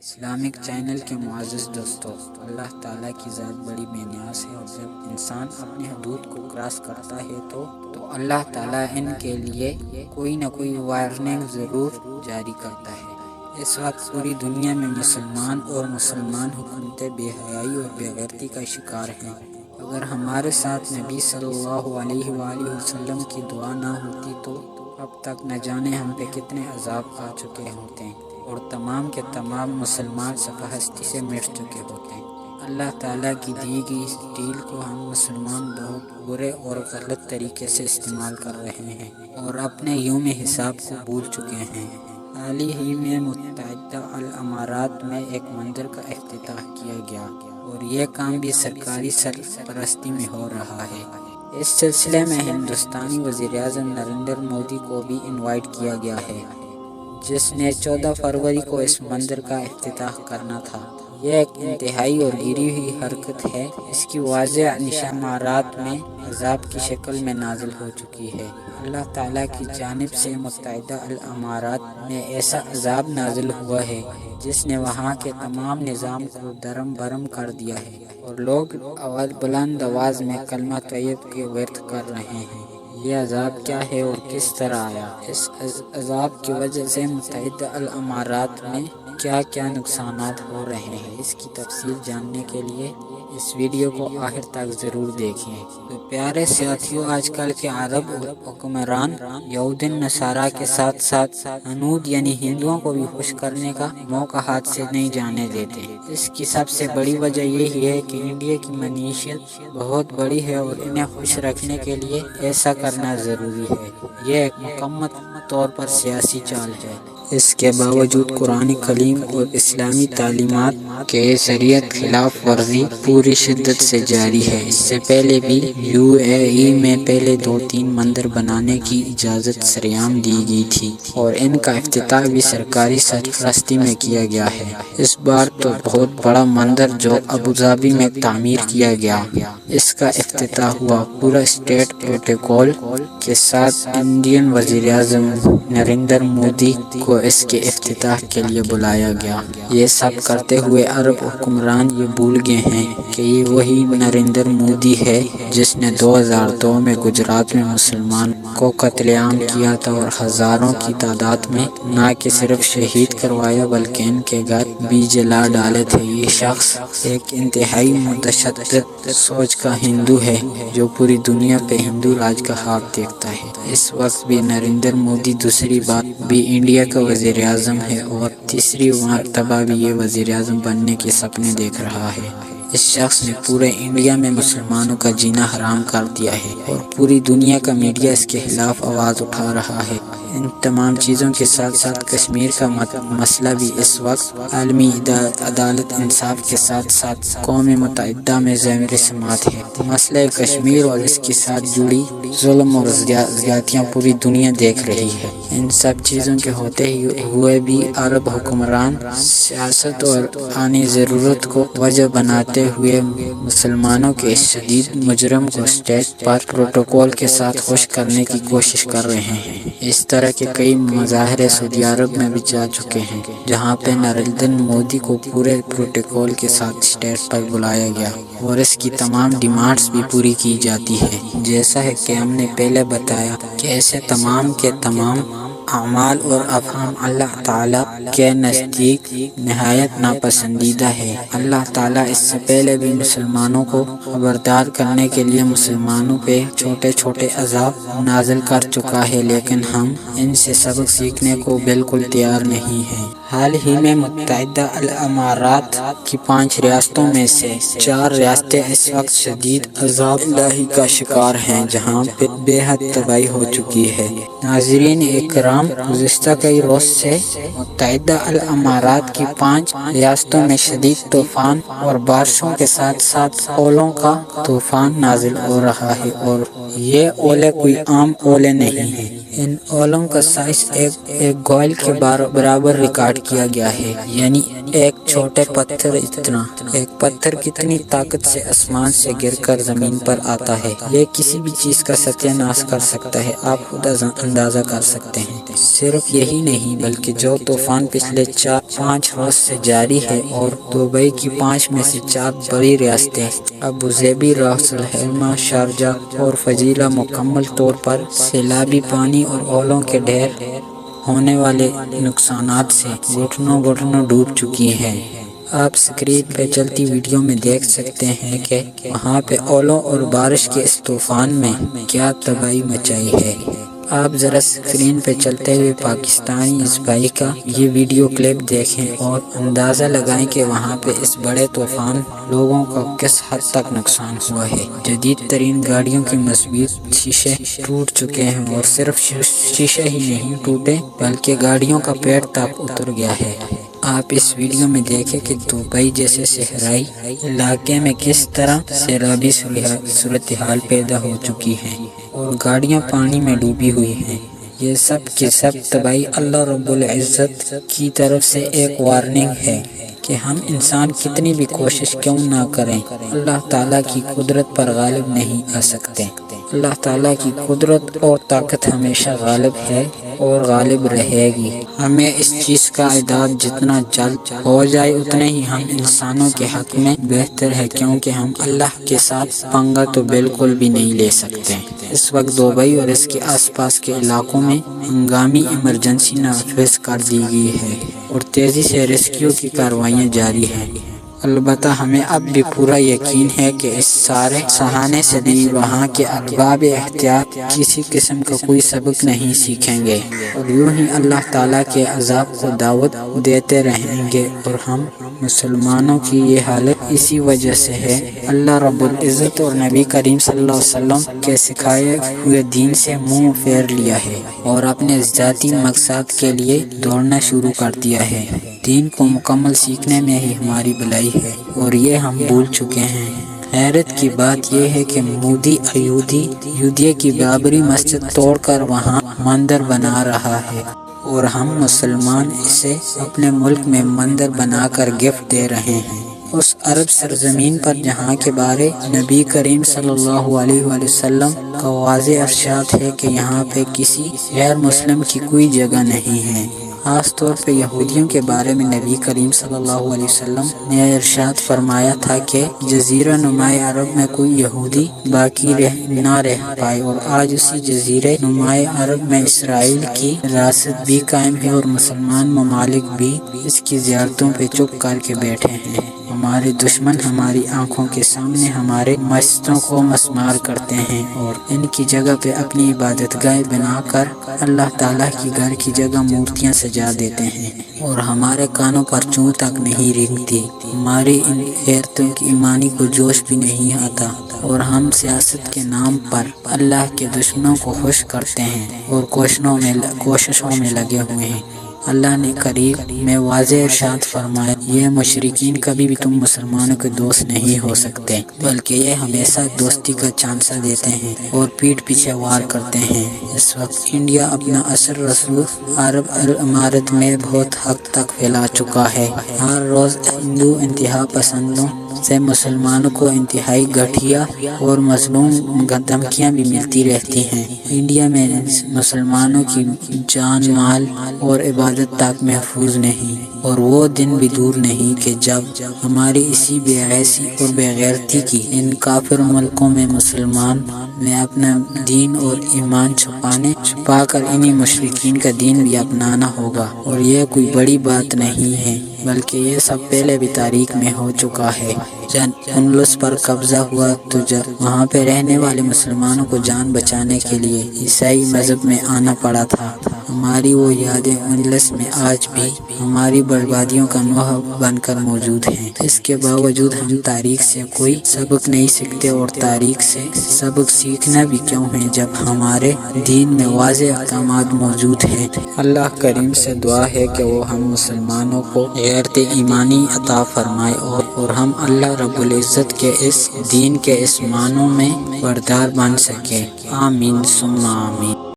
Islamic channel کے معزز دوستو، اللہ تعالیٰ کی ذات بڑی بے نیاز ہے، اور جب انسان اپنی حدود کو کراس کرتا ہے تو اللہ تعالیٰ ان کے لیے کوئی نہ کوئی وارننگ ضرور جاری کرتا ہے۔ اس وقت پوری دنیا میں مسلمان حکومتیں بے حیائی اور بے غیرتی کا شکار ہیں۔ اگر ہمارے ساتھ نبی صلی اللہ علیہ وآلہ وسلم کی دعا نہ ہوتی تو اب تک نہ جانے ہم پہ کتنے عذاب آ چکے ہوتے اور تمام کے تمام مسلمان صفحہ ہستی سے مٹ چکے ہوتے ہیں۔ اللہ تعالیٰ کی دی گئی اس ڈیل کو ہم مسلمان بہت برے اور غلط طریقے سے استعمال کر رہے ہیں اور اپنے یوم حساب کو بھول چکے ہیں۔ حال ہی میں متحدہ الامارات میں ایک مندر کا افتتاح کیا گیا اور یہ کام بھی سرکاری سرپرستی میں ہو رہا ہے۔ اس سلسلے میں ہندوستانی وزیر اعظم نریندر مودی کو بھی انوائٹ کیا گیا ہے، جس نے 14 فروری کو اس مندر کا افتتاح کرنا تھا۔ یہ ایک انتہائی اور گری ہوئی حرکت ہے۔ اس کی واضح نشانات میں عذاب کی شکل میں نازل ہو چکی ہے۔ اللہ تعالیٰ کی جانب سے متحدہ الامارات میں ایسا عذاب نازل ہوا ہے جس نے وہاں کے تمام نظام کو درم برم کر دیا ہے، اور لوگ بلند آواز میں کلمہ طیب کے ورد کر رہے ہیں۔ یہ عذاب کیا ہے اور کس طرح آیا؟ اس عذاب کی وجہ سے متحدہ الامارات میں کیا کیا نقصانات ہو رہے ہیں، اس کی تفصیل جاننے کے لیے اس ویڈیو کو آخر تک ضرور دیکھیں۔ تو پیارے ساتھیوں، آج کل کے عرب حکمران یہود نصارہ کے ساتھ ساتھ ہنود یعنی ہندوؤں کو بھی خوش کرنے کا موقع ہاتھ سے نہیں جانے دیتے۔ اس کی سب سے بڑی وجہ یہی ہے کہ انڈیا کی معیشت بہت بڑی ہے اور انہیں خوش رکھنے کے لیے ایسا کرنا ضروری ہے۔ یہ ایک مکمل طور پر سیاسی چال ہے۔ اس کے باوجود قرآن کلیم اور اسلامی تعلیمات کے شریعت خلاف ورزی پوری شدت سے جاری ہے۔ اس سے پہلے بھی UAE میں پہلے 2-3 مندر بنانے کی اجازت سرعام دی گئی تھی اور ان کا افتتاح بھی سرکاری سرپرستی میں کیا گیا ہے۔ اس بار تو بہت بڑا مندر جو ابوظہبی میں تعمیر کیا گیا، اس کا افتتاح ہوا پورا اسٹیٹ پروٹوکول کے ساتھ۔ انڈین وزیر اعظم نریندر مودی کو اس کے افتتاح کے لیے بلایا گیا۔ یہ سب کرتے ہوئے عرب حکمران یہ بھول گئے ہیں کہ یہ وہی نریندر مودی ہے جس نے 2002 میں گجرات میں مسلمان کو قتل عام کیا تھا اور ہزاروں کی تعداد میں نہ کہ صرف شہید کروایا بلکہ ان کے گھر بھی جلا ڈالے تھے۔ یہ شخص ایک انتہائی متشدد سوچ کا ہندو ہے جو پوری دنیا پہ ہندو راج کا خواب دیکھتا ہے۔ اس وقت بھی نریندر مودی دوسری بار بھی انڈیا کا وزیر اعظم ہے اور تیسری مرتبہ بھی یہ وزیر اعظم بننے کے سپنے دیکھ رہا ہے۔ اس شخص نے پورے انڈیا میں مسلمانوں کا جینا حرام کر دیا ہے اور پوری دنیا کا میڈیا اس کے خلاف آواز اٹھا رہا ہے۔ ان تمام چیزوں کے ساتھ ساتھ کشمیر کا مسئلہ بھی اس وقت عالمی عدالت انصاف کے ساتھ ساتھ قوم متحدہ میں زیر سماعت ہے۔ مسئلہ کشمیر اور اس کے ساتھ جڑی ظلم اور زیادتیاں پوری دنیا دیکھ رہی ہے۔ ان سب چیزوں کے ہوتے ہوئے بھی عرب حکمران سیاست اور آنی ضرورت کو وجہ بناتے ہوئے مسلمانوں کے اس شدید مجرم کو اسٹیٹ پر پروٹوکول کے ساتھ خوش کرنے کی کوشش کر رہے ہیں۔ اس طرح کے کئی مظاہرے سعودی عرب میں بھی جا چکے ہیں، جہاں پہ نریندر مودی کو پورے پروٹوکول کے ساتھ اسٹیج پر بلایا گیا اور اس کی تمام ڈیمانڈز بھی پوری کی جاتی ہے۔ جیسا ہے کہ ہم نے پہلے بتایا کہ ایسے تمام کے تمام اعمال اور افعال اللہ تعالیٰ کے نزدیک نہایت ناپسندیدہ ہے۔ اللہ تعالیٰ اس سے پہلے بھی مسلمانوں کو خبردار کرنے کے لیے مسلمانوں پہ چھوٹے چھوٹے عذاب نازل کر چکا ہے، لیکن ہم ان سے سبق سیکھنے کو بالکل تیار نہیں ہیں۔ حال ہی میں متحدہ الامارات کی 5 ریاستوں میں سے 4 ریاستیں اس وقت شدید عذاب الہی کا شکار ہیں، جہاں پہ بے حد تباہی ہو چکی ہے۔ ناظرین اکرام، گزشتہ کئی روز سے متحدہ الامارات کی 5 ریاستوں میں شدید طوفان اور بارشوں کے ساتھ ساتھ اولوں کا طوفان نازل ہو رہا ہے، اور یہ اولے کوئی عام اولے نہیں ہیں۔ ان اولوں کا سائز ایک گوئل کے برابر ریکارڈ کیا گیا ہے، یعنی ایک چھوٹے پتھر اتنا۔ ایک پتھر کتنی طاقت سے آسمان سے گر کر زمین پر آتا ہے، یہ کسی بھی چیز کا ستیہ ناش کر سکتا ہے، آپ خود اندازہ کر سکتے ہیں۔ صرف یہی نہیں بلکہ جو طوفان پچھلے 4-5 روز سے جاری ہے اور دبئی کی 5 میں سے 4 بڑی ریاستیں ابوظہبی، راس الخیمہ، شارجہ اور فجیرہ مکمل طور پر سیلابی پانی اور اولوں کے ڈھیر ہونے والے نقصانات سے گھٹنوں ڈوب چکی ہیں۔ آپ اسکرین پہ چلتی ویڈیو میں دیکھ سکتے ہیں کہ وہاں پہ اولوں اور بارش کے اس طوفان میں کیا تباہی مچائی ہے۔ آپ ذرا اسکرین پہ چلتے ہوئے پاکستانی اس بھائی کا یہ ویڈیو کلپ دیکھیں اور اندازہ لگائیں کہ وہاں پہ اس بڑے طوفان لوگوں کا کس حد تک نقصان ہوا ہے۔ جدید ترین گاڑیوں کے مضبوط شیشے ٹوٹ چکے ہیں، اور صرف شیشے ہی نہیں ٹوٹے بلکہ گاڑیوں کا پیٹ تک اتر گیا ہے۔ آپ اس ویڈیو میں دیکھیں کہ دبئی جیسے صحرائی علاقے میں کس طرح سیلابی صورتحال پیدا ہو چکی ہے اور گاڑیاں پانی میں ڈوبی ہوئی ہیں۔ یہ سب کی سب تباہی اللہ رب العزت کی طرف سے ایک وارننگ ہے کہ ہم انسان کتنی بھی کوشش کیوں نہ کریں، اللہ تعالیٰ کی قدرت پر غالب نہیں آ سکتے۔ اللہ تعالیٰ کی قدرت اور طاقت ہمیشہ غالب ہے اور غالب رہے گی۔ ہمیں اس چیز کا اعداد جتنا جلد ہو جائے اتنے ہی ہم انسانوں کے حق میں بہتر ہے، کیونکہ ہم اللہ کے ساتھ پنگا تو بالکل بھی نہیں لے سکتے۔ اس وقت دبئی اور اس کے آس پاس کے علاقوں میں ہنگامی ایمرجنسی نافذ کر دی گئی ہے اور تیزی سے ریسکیو کی کارروائیاں جاری ہیں۔ البتہ ہمیں اب بھی پورا یقین ہے کہ اس سارے سہانے سے بھی وہاں کے ارباب احتیاط کسی قسم کا کوئی سبق نہیں سیکھیں گے اور یوں ہی اللہ تعالیٰ کے عذاب کو دعوت دیتے رہیں گے، اور ہم مسلمانوں کی یہ حالت اسی وجہ سے ہے۔ اللہ رب العزت اور نبی کریم صلی اللہ علیہ وسلم کے سکھائے ہوئے دین سے منہ پھیر لیا ہے اور اپنے ذاتی مقصد کے لیے دوڑنا شروع کر دیا ہے۔ دین کو مکمل سیکھنے میں ہی ہماری بھلائی ہے اور یہ ہم بھول چکے ہیں۔ حیرت کی بات یہ ہے کہ مودی ایودھیا کی بابری مسجد توڑ کر وہاں مندر بنا رہا ہے اور ہم مسلمان اسے اپنے ملک میں مندر بنا کر گفٹ دے رہے ہیں، اس عرب سرزمین پر جہاں کے بارے نبی کریم صلی اللہ علیہ وسلم کا واضح ارشاد ہے کہ یہاں پہ کسی غیر مسلم کی کوئی جگہ نہیں ہے۔ خاص طور پہ یہودیوں کے بارے میں نبی کریم صلی اللہ علیہ وسلم نے ارشاد فرمایا تھا کہ جزیرہ نما عرب میں کوئی یہودی باقی نہ رہ پائے، اور آج اسی جزیرہ نما عرب میں اسرائیل کی ریاست بھی قائم ہے اور مسلمان ممالک بھی اس کی زیارتوں پہ چپ کر کے بیٹھے ہیں۔ ہمارے دشمن ہماری آنکھوں کے سامنے ہمارے مسجدوں کو مسمار کرتے ہیں اور ان کی جگہ پہ اپنی عبادت گاہ بنا کر اللہ تعالیٰ کی گھر کی جگہ مورتیاں سجا دیتے ہیں، اور ہمارے کانوں پر چوں تک نہیں رینگتی، ہماری ان غیرتوں کی ایمانی کو جوش بھی نہیں آتا، اور ہم سیاست کے نام پر اللہ کے دشمنوں کو خوش کرتے ہیں اور کوششوں میں لگے ہوئے ہیں۔ اللہ نے قریب میں واضح ارشاد فرمایا، یہ مشرکین کبھی بھی تم مسلمانوں کے دوست نہیں ہو سکتے، بلکہ یہ ہمیشہ دوستی کا چانسہ دیتے ہیں اور پیٹھ پیچھے وار کرتے ہیں۔ اس وقت انڈیا اپنا اثر رسوخ عرب امارات میں بہت حد تک پھیلا چکا ہے۔ ہر روز ہندو انتہا پسندوں سے مسلمانوں کو انتہائی گھٹیا اور مظلوم دھمکیاں بھی ملتی رہتی ہیں۔ انڈیا میں مسلمانوں کی جان، مال اور عبادت تک محفوظ نہیں، اور وہ دن بھی دور نہیں کہ جب ہماری اسی بے حیائی اور بے غیرتی کی ان کافر ملکوں میں مسلمان میں اپنا دین اور ایمان چھپا کر انہی مشرکین کا دین بھی اپنانا ہوگا، اور یہ کوئی بڑی بات نہیں ہے بلکہ یہ سب پہلے بھی تاریخ میں ہو چکا ہے۔ جب اندلس پر قبضہ ہوا تو وہاں پہ رہنے والے مسلمانوں کو جان بچانے کے لیے عیسائی مذہب میں آنا پڑا تھا۔ ہماری وہ یادیں اندلس میں آج بھی ہماری بربادیوں کا نوح بن کر موجود ہیں۔ اس کے باوجود ہم تاریخ سے کوئی سبق نہیں سیکھتے، اور تاریخ سے سبق سیکھنا بھی کیوں ہے جب ہمارے دین میں واضح احکامات موجود ہیں۔ اللہ کریم سے دعا ہے کہ وہ ہم مسلمانوں کو غیرت ایمانی عطا فرمائے اور ہم اللہ رب العزت کے اس دین کے اس معنوں میں بردار بن سکیں۔ آمین ثم آمین۔